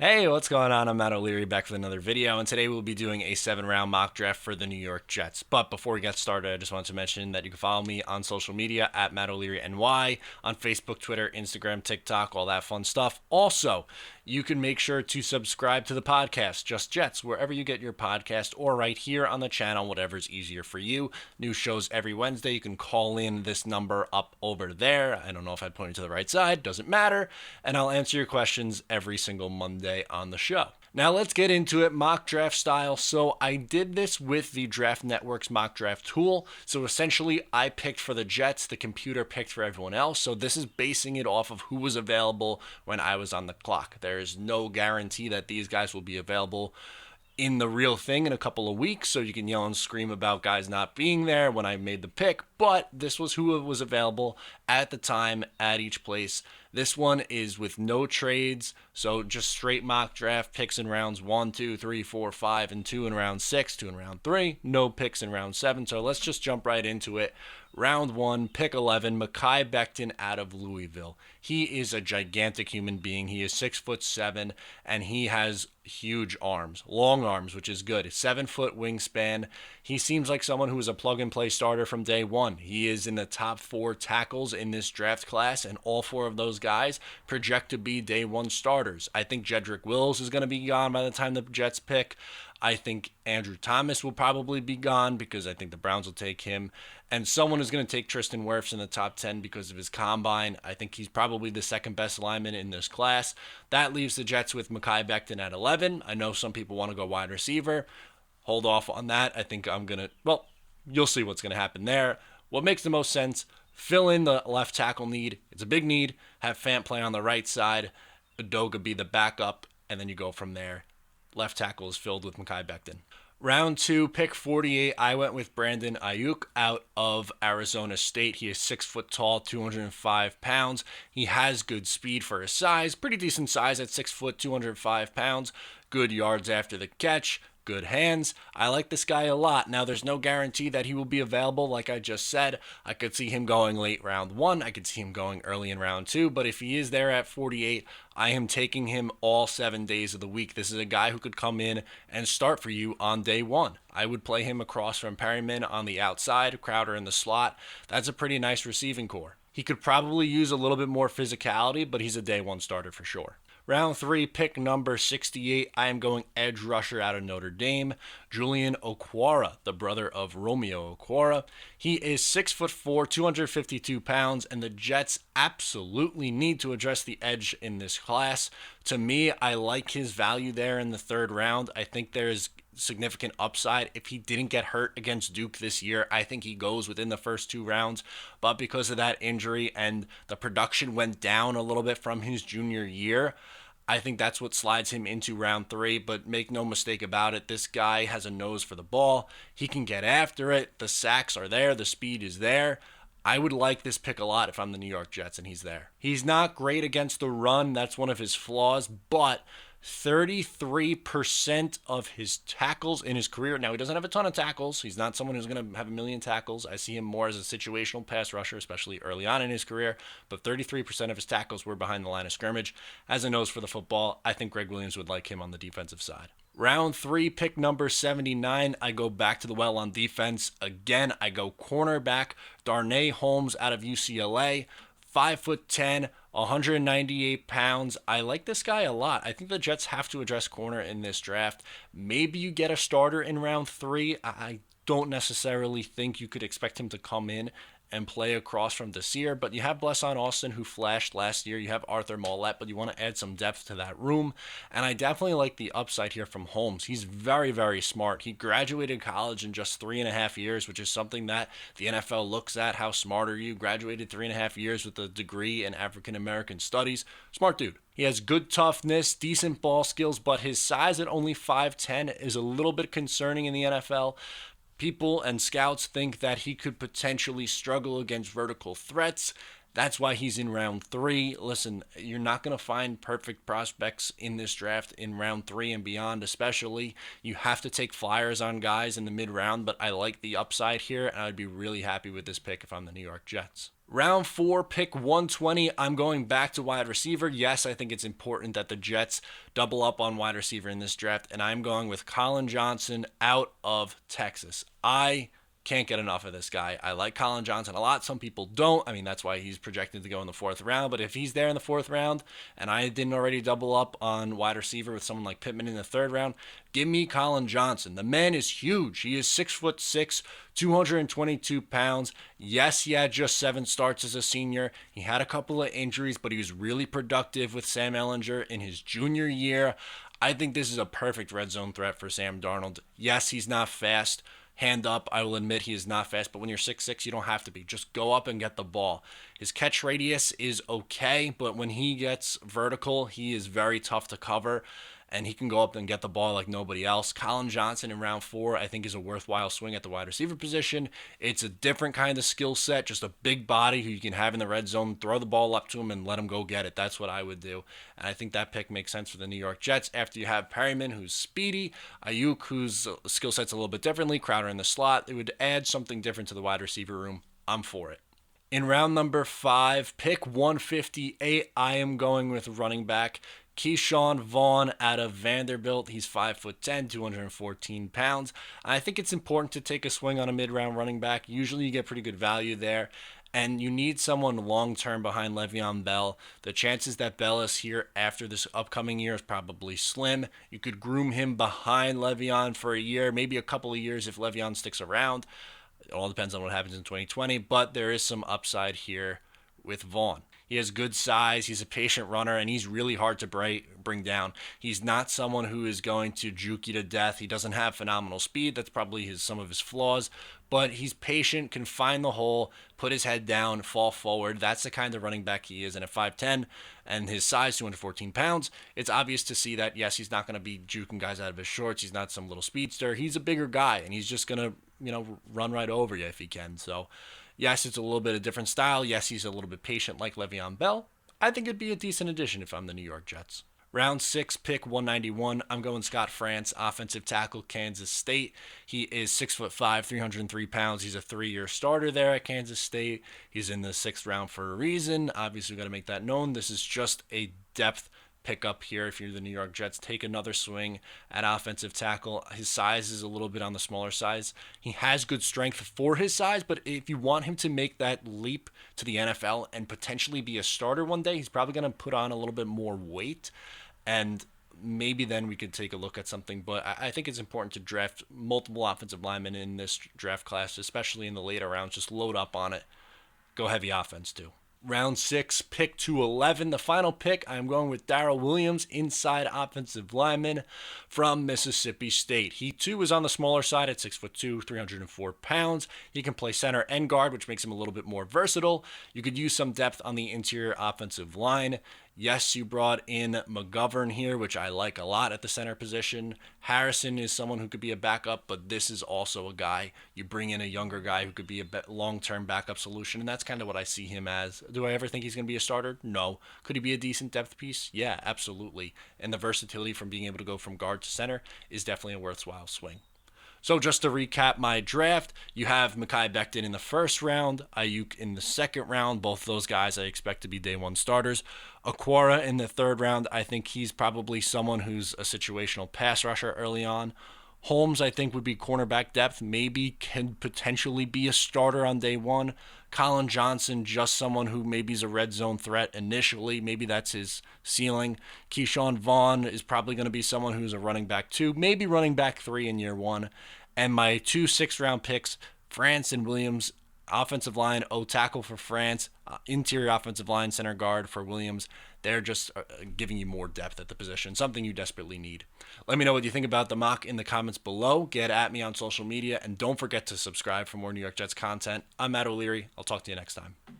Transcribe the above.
Hey, what's going on? I'm Matt O'Leary back with another video, and today we'll be doing a 7-round mock draft for the New York Jets. But before we get started, I just want to mention that you can follow me on social media at Matt O'Leary NY on Facebook, Twitter, Instagram, TikTok, all that fun stuff. Also, you can make sure to subscribe to the podcast, Just Jets, wherever you get your podcast, or right here on the channel, whatever's easier for you. New shows every Wednesday. You can call in this number up over there. I don't know if I pointed to the right side, doesn't matter. And I'll answer your questions every single Monday on the show. Now let's get into it mock draft style. So I did this with the Draft Network's mock draft tool. So essentially I picked for the Jets, the computer picked for everyone else. So this is basing it off of who was available when I was on the clock. There is no guarantee that these guys will be available in the real thing in a couple of weeks, so you can yell and scream about guys not being there when I made the pick, but this was who was available at the time at each place. This one is with no trades, so just straight mock draft picks in rounds 1, 2, 3, 4, 5, and 2 in round 6, 2 in round 3, no picks in round 7, so let's just jump right into it. Round 1, pick 11, Mekhi Becton out of Louisville. He is a gigantic human being. He is 6'7", and he has huge arms, long arms, which is good. 7-foot wingspan. He seems like someone who is a plug-and-play starter from day one. He is in the top 4 tackles in this draft class, and all 4 of those guys project to be day 1 starters. I think Jedrick Wills is going to be gone by the time the Jets pick. I think Andrew Thomas will probably be gone because I think the Browns will take him. And someone is going to take Tristan Wirfs in the top 10 because of his combine. I think he's probably the second best lineman in this class. That leaves the Jets with Mekhi Becton at 11. I know some people want to go wide receiver. Hold off on that. I think I'm going to, well, you'll see what's going to happen there. What makes the most sense, fill in the left tackle need. It's a big need. Have Fant play on the right side. Udoka be the backup, and then you go from there. Left tackle is filled with Mekhi Becton. Round 2, pick 48, I went with Brandon Aiyuk out of Arizona State. He is 6 foot tall, 205 pounds. He has good speed for his size, pretty decent size at 6 foot, 205 pounds. Good yards after the catch, good hands. I like this guy a lot. Now, there's no guarantee that he will be available, like I just said. I could see him going late round 1. I could see him going early in round 2. But if he is there at 48, I am taking him all 7 days of the week. This is a guy who could come in and start for you on day 1. I would play him across from Perryman on the outside, Crowder in the slot. That's a pretty nice receiving core. He could probably use a little bit more physicality, but he's a day 1 starter for sure. Round 3, pick number 68. I am going edge rusher out of Notre Dame, Julian Okwara, the brother of Romeo Okwara. He is 6'4", 252 pounds, and the Jets absolutely need to address the edge in this class. To me, I like his value there in the 3rd round. I think there's significant upside. If he didn't get hurt against Duke this year, I think he goes within the first 2 rounds. But because of that injury and the production went down a little bit from his junior year, I think that's what slides him into round 3, but make no mistake about it, this guy has a nose for the ball. He can get after it. The sacks are there. The speed is there. I would like this pick a lot if I'm the New York Jets and he's there. He's not great against the run. That's one of his flaws, but 33% of his tackles in his career. Now, he doesn't have a ton of tackles. He's not someone who's going to have a million tackles. I see him more as a situational pass rusher, especially early on in his career. But 33% of his tackles were behind the line of scrimmage. As a nose for the football, I think Greg Williams would like him on the defensive side. Round 3, pick number 79. I go back to the well on defense. Again, I go cornerback Darnay Holmes out of UCLA. 5'10", 198 pounds. I like this guy a lot. I think the Jets have to address corner in this draft. Maybe you get a starter in round 3. I don't necessarily think you could expect him to come in and play across from Desir, but you have Blesson Austin, who flashed last year. You have Arthur Mollett, but you want to add some depth to that room. And I definitely like the upside here from Holmes. He's very, very smart. He graduated college in just 3.5 years, which is something that the NFL looks at. How smart are you? Graduated 3.5 years with a degree in African American studies. Smart dude. He has good toughness, decent ball skills, but his size at only 5'10" is a little bit concerning in the NFL. People and scouts think that he could potentially struggle against vertical threats. That's why he's in round 3. Listen, you're not going to find perfect prospects in this draft in round 3 and beyond, especially. You have to take flyers on guys in the mid-round, but I like the upside here, and I'd be really happy with this pick if I'm the New York Jets. Round 4, pick 120. I'm going back to wide receiver. Yes, I think it's important that the Jets double up on wide receiver in this draft, and I'm going with Colin Johnson out of Texas. I can't get enough of this guy. I like Colin Johnson a lot. Some people don't. I mean, that's why he's projected to go in the 4th round. But if he's there in the 4th round and I didn't already double up on wide receiver with someone like Pittman in the 3rd round, give me Colin Johnson. The man is huge. He is 6'6", 222 pounds. Yes, he had just 7 starts as a senior. He had a couple of injuries, but he was really productive with Sam Ehlinger in his junior year. I think this is a perfect red zone threat for Sam Darnold. Yes, he's not fast. Hand up, I will admit he is not fast, but when you're 6'6", you don't have to be. Just go up and get the ball. His catch radius is okay, but when he gets vertical, he is very tough to cover, and he can go up and get the ball like nobody else. Colin Johnson in round 4, I think, is a worthwhile swing at the wide receiver position. It's a different kind of skill set, just a big body who you can have in the red zone, throw the ball up to him and let him go get it. That's what I would do, and I think that pick makes sense for the New York Jets after you have Perryman, who's speedy, Ayuk, whose skill set's a little bit differently, Crowder in the slot. It would add something different to the wide receiver room. I'm for it. In round number 5, pick 158, I am going with running back Keyshawn Vaughn out of Vanderbilt. He's 5'10", 214 pounds. I think it's important to take a swing on a mid-round running back. Usually you get pretty good value there, and you need someone long-term behind Le'Veon Bell. The chances that Bell is here after this upcoming year is probably slim. You could groom him behind Le'Veon for a year, maybe a couple of years if Le'Veon sticks around. It all depends on what happens in 2020, but there is some upside here with Vaughn. He has good size, he's a patient runner, and he's really hard to bring down. He's not someone who is going to juke you to death. He doesn't have phenomenal speed. That's probably some of his flaws. But he's patient, can find the hole, put his head down, fall forward. That's the kind of running back he is. And at 5'10", and his size, 214 pounds, it's obvious to see that, yes, he's not going to be juking guys out of his shorts. He's not some little speedster. He's a bigger guy, and he's just going to, run right over you if he can. So, yes, it's a little bit of different style. Yes, he's a little bit patient like Le'Veon Bell. I think it'd be a decent addition if I'm the New York Jets. Round 6, pick 191. I'm going Scott France, offensive tackle, Kansas State. He is 6'5", 303 pounds. He's a 3-year starter there at Kansas State. He's in the 6th round for a reason. Obviously, we've got to make that known. This is just a depth pick up here. If you're the New York Jets, take another swing at offensive tackle. His size is a little bit on the smaller size. He has good strength for his size, but if you want him to make that leap to the NFL and potentially be a starter one day, he's probably going to put on a little bit more weight, and maybe then we could take a look at something. But I think it's important to draft multiple offensive linemen in this draft class, especially in the later rounds. Just load up on it. Go heavy offense too. Round 6, pick 211. The final pick, I'm going with Darrell Williams, inside offensive lineman from Mississippi State. He, too, is on the smaller side at 6'2", 304 pounds. He can play center and guard, which makes him a little bit more versatile. You could use some depth on the interior offensive line. Yes, you brought in McGovern here, which I like a lot at the center position. Harrison is someone who could be a backup, but this is also a guy. You bring in a younger guy who could be a long-term backup solution, and that's kind of what I see him as. Do I ever think he's going to be a starter? No. Could he be a decent depth piece? Yeah, absolutely. And the versatility from being able to go from guard to center is definitely a worthwhile swing. So just to recap my draft, you have Mekhi Becton in the 1st round, Ayuk in the 2nd round. Both those guys I expect to be day 1 starters. Okwara in the 3rd round. I think he's probably someone who's a situational pass rusher early on. Holmes, I think, would be cornerback depth. Maybe can potentially be a starter on day 1. Colin Johnson, just someone who maybe is a red zone threat initially. Maybe that's his ceiling. Keyshawn Vaughn is probably going to be someone who's a running back 2, maybe running back 3 in year 1. And my 2 6th-round picks, France and Williams, offensive line, tackle for France, interior offensive line, center guard for Williams. They're just giving you more depth at the position, something you desperately need. Let me know what you think about the mock in the comments below. Get at me on social media, and don't forget to subscribe for more New York Jets content. I'm Matt O'Leary. I'll talk to you next time.